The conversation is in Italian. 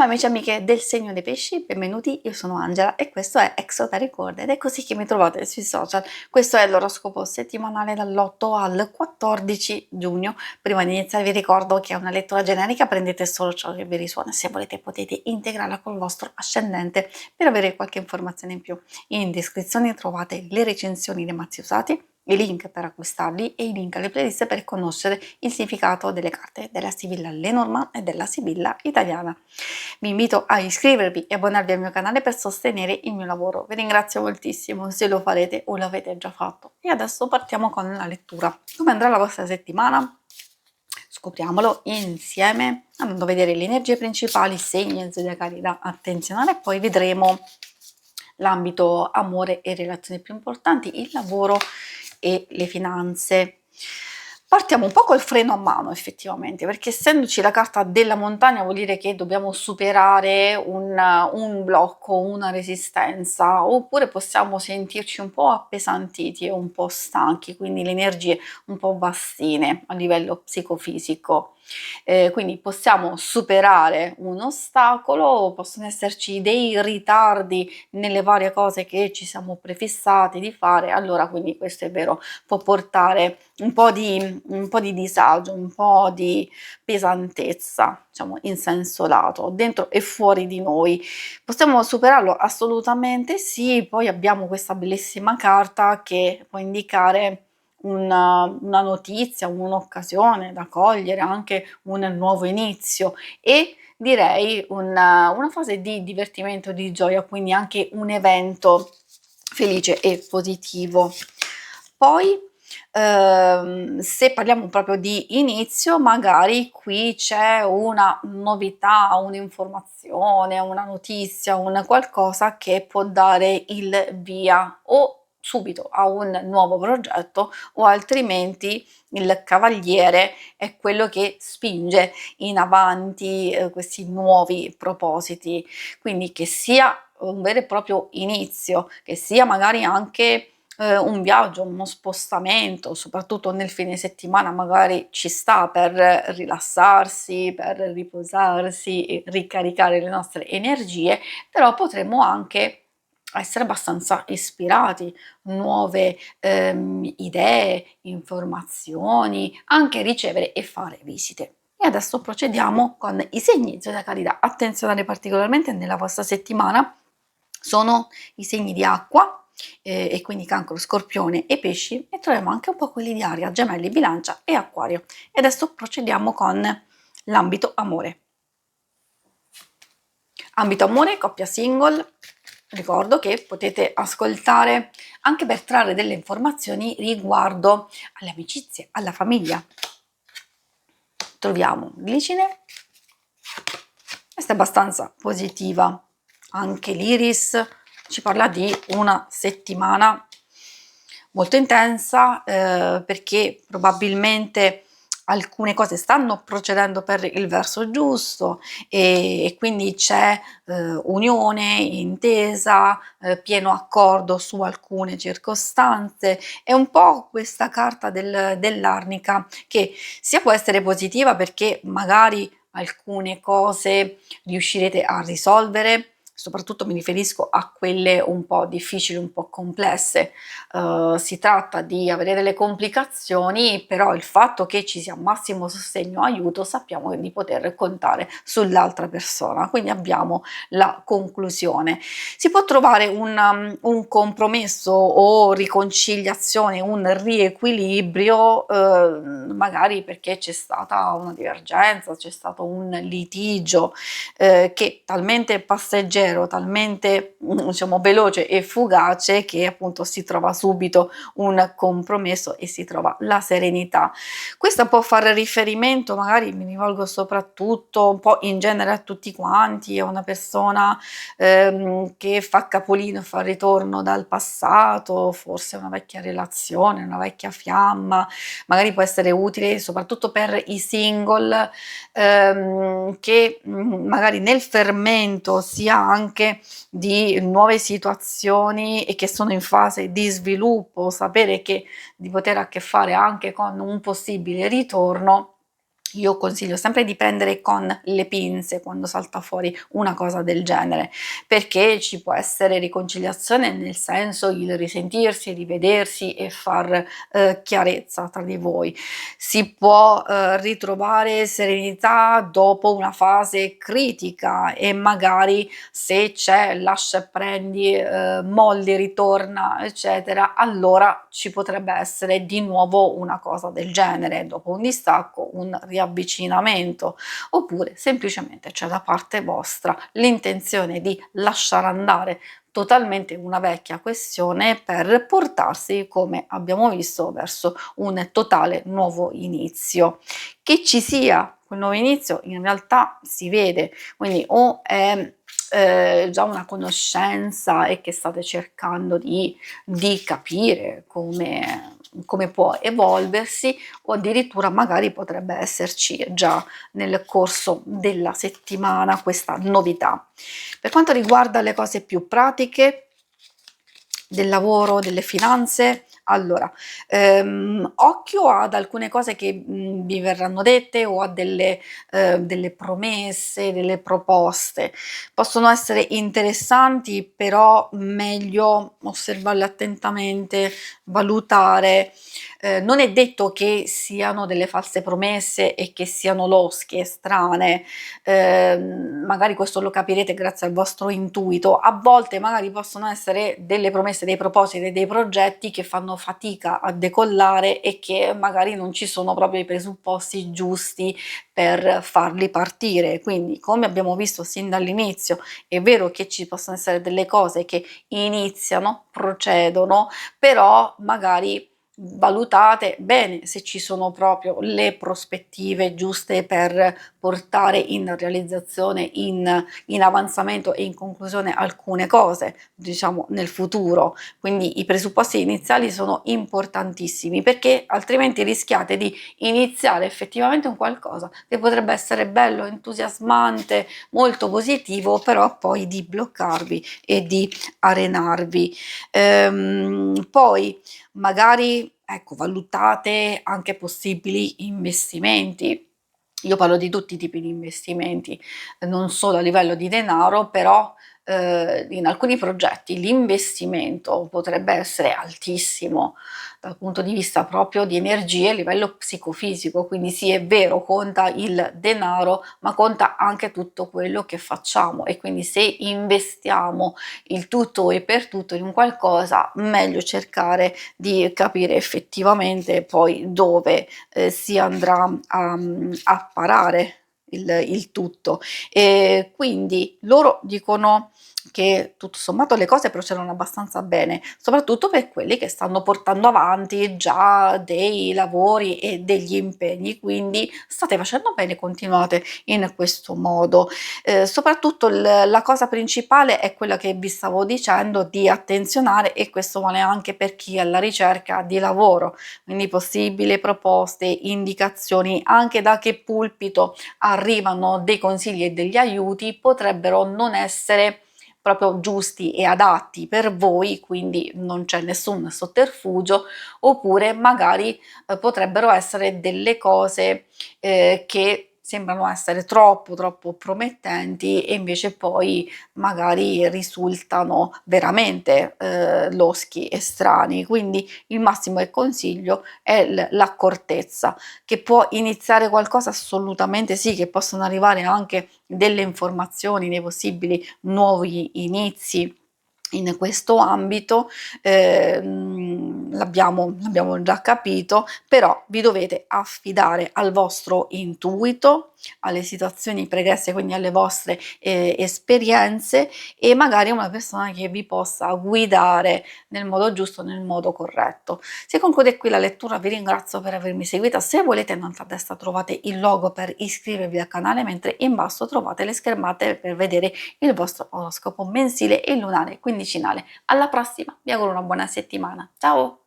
amici e amiche del segno dei pesci, benvenuti, io sono Angela e questo è Exoteric World ed è così che mi trovate sui social. Questo è l'oroscopo settimanale dall'8 al 14 giugno. Prima di iniziare vi ricordo che è una lettura generica, prendete solo ciò che vi risuona, se volete potete integrarla col vostro ascendente per avere qualche informazione in più. In descrizione trovate le recensioni dei mazzi usati, i link per acquistarli e i link alle playlist per conoscere il significato delle carte della Sibilla Lenormand e della Sibilla italiana. Vi invito a iscrivervi e abbonarvi al mio canale per sostenere il mio lavoro. Vi ringrazio moltissimo se lo farete o l'avete già fatto. E adesso partiamo con la lettura. Come andrà la vostra settimana? Scopriamolo insieme andando a vedere le energie principali, segni zodiacali da attenzionare e poi vedremo l'ambito amore e relazioni più importanti, il lavoro e le finanze. Partiamo un po' col freno a mano effettivamente, perché essendoci la carta della montagna vuol dire che dobbiamo superare un blocco, una resistenza, oppure possiamo sentirci un po' appesantiti e un po' stanchi, quindi le energie un po' bassine a livello psicofisico. Quindi possiamo superare un ostacolo, possono esserci dei ritardi nelle varie cose che ci siamo prefissati di fare, allora quindi questo è vero, può portare un po' di disagio, un po' di pesantezza, diciamo in senso lato, dentro e fuori di noi. Possiamo superarlo? Assolutamente sì, poi abbiamo questa bellissima carta che può indicare una notizia, un'occasione da cogliere, anche un nuovo inizio e direi una fase di divertimento, di gioia, quindi anche un evento felice e positivo. Poi se parliamo proprio di inizio, magari qui c'è una novità, un'informazione, una notizia, un qualcosa che può dare il via o subito a un nuovo progetto o altrimenti il cavaliere è quello che spinge in avanti questi nuovi propositi, quindi che sia un vero e proprio inizio, che sia magari anche un viaggio, uno spostamento, soprattutto nel fine settimana magari ci sta per rilassarsi, per riposarsi e ricaricare le nostre energie, però potremmo anche essere abbastanza ispirati, nuove idee, informazioni, anche ricevere e fare visite. E adesso procediamo con i segni zodiacali da attenzionare particolarmente nella vostra settimana. Sono i segni di acqua, e quindi Cancro, Scorpione e Pesci, e troviamo anche un po' quelli di aria, Gemelli, Bilancia e Acquario. E adesso procediamo con l'ambito amore. Ambito amore, coppia single, ricordo che potete ascoltare anche per trarre delle informazioni riguardo alle amicizie, alla famiglia. Troviamo Glicine, questa è abbastanza positiva, anche l'Iris ci parla di una settimana molto intensa perché probabilmente alcune cose stanno procedendo per il verso giusto e quindi c'è unione, intesa, pieno accordo su alcune circostanze. È un po' questa carta dell'arnica che sia può essere positiva perché magari alcune cose riuscirete a risolvere, soprattutto mi riferisco a quelle un po' difficili, un po' complesse. Si tratta di avere delle complicazioni, però il fatto che ci sia un massimo sostegno e aiuto sappiamo di poter contare sull'altra persona, quindi abbiamo la conclusione. Si può trovare un compromesso o riconciliazione, un riequilibrio, magari perché c'è stata una divergenza, c'è stato un litigio che talmente passeggero, talmente diciamo veloce e fugace che appunto si trova subito un compromesso e si trova la serenità. Questo può fare riferimento, magari mi rivolgo soprattutto un po' in genere a tutti quanti, a una persona che fa capolino, fa ritorno dal passato, forse una vecchia relazione, una vecchia fiamma, magari può essere utile soprattutto per i single che magari nel fermento sia anche di nuove situazioni e che sono in fase di sviluppo, sapere che di poter a che fare anche con un possibile ritorno Io consiglio sempre di prendere con le pinze quando salta fuori una cosa del genere, perché ci può essere riconciliazione, nel senso il risentirsi, rivedersi e far chiarezza tra di voi. Si può ritrovare serenità dopo una fase critica e magari se c'è lascia e prendi, molli, ritorna, eccetera, allora ci potrebbe essere di nuovo una cosa del genere, dopo un distacco, un riavvicinamento, oppure semplicemente c'è da parte vostra l'intenzione di lasciare andare totalmente una vecchia questione per portarsi, come abbiamo visto, verso un totale nuovo inizio. Che ci sia quel nuovo inizio in realtà si vede, quindi o è già una conoscenza e che state cercando di capire come può evolversi, o addirittura magari potrebbe esserci già nel corso della settimana questa novità. Per quanto riguarda le cose più pratiche del lavoro, delle finanze, allora, occhio ad alcune cose che vi verranno dette o a delle promesse, delle proposte. Possono essere interessanti, però meglio osservarle attentamente, valutare. Non è detto che siano delle false promesse e che siano losche, strane, magari questo lo capirete grazie al vostro intuito. A volte magari possono essere delle promesse, dei propositi e dei progetti che fanno fatica a decollare e che magari non ci sono proprio i presupposti giusti per farli partire. Quindi, come abbiamo visto sin dall'inizio, è vero che ci possono essere delle cose che iniziano, procedono, però magari valutate bene se ci sono proprio le prospettive giuste per portare in realizzazione, in avanzamento e in conclusione alcune cose, diciamo, nel futuro. Quindi i presupposti iniziali sono importantissimi, perché altrimenti rischiate di iniziare effettivamente un qualcosa che potrebbe essere bello, entusiasmante, molto positivo, però poi di bloccarvi e di arenarvi. Poi magari, ecco, valutate anche possibili investimenti. Io parlo di tutti i tipi di investimenti, non solo a livello di denaro, però in alcuni progetti l'investimento potrebbe essere altissimo dal punto di vista proprio di energie a livello psicofisico, quindi sì, è vero, conta il denaro, ma conta anche tutto quello che facciamo, e quindi se investiamo il tutto e per tutto in un qualcosa, meglio cercare di capire effettivamente poi dove si andrà a parare il tutto. E quindi loro dicono che tutto sommato le cose procedono abbastanza bene, soprattutto per quelli che stanno portando avanti già dei lavori e degli impegni, quindi state facendo bene, continuate in questo modo. Soprattutto la cosa principale è quella che vi stavo dicendo, di attenzionare, e questo vale anche per chi è alla ricerca di lavoro, quindi possibili proposte, indicazioni, anche da che pulpito arrivano dei consigli e degli aiuti, potrebbero non essere proprio giusti e adatti per voi, quindi non c'è nessun sotterfugio, oppure magari potrebbero essere delle cose che sembrano essere troppo promettenti e invece poi magari risultano veramente loschi e strani. Quindi il massimo che consiglio è l'accortezza. Che può iniziare qualcosa, assolutamente sì, che possono arrivare anche delle informazioni, dei possibili nuovi inizi in questo ambito, l'abbiamo già capito, però vi dovete affidare al vostro intuito, alle situazioni pregresse, quindi alle vostre esperienze, e magari a una persona che vi possa guidare nel modo giusto, nel modo corretto. Si conclude qui la lettura, vi ringrazio per avermi seguita. Se volete, in alto a destra trovate il logo per iscrivervi al canale, mentre in basso trovate le schermate per vedere il vostro oroscopo mensile e lunare quindicinale. Alla prossima, vi auguro una buona settimana. Ciao!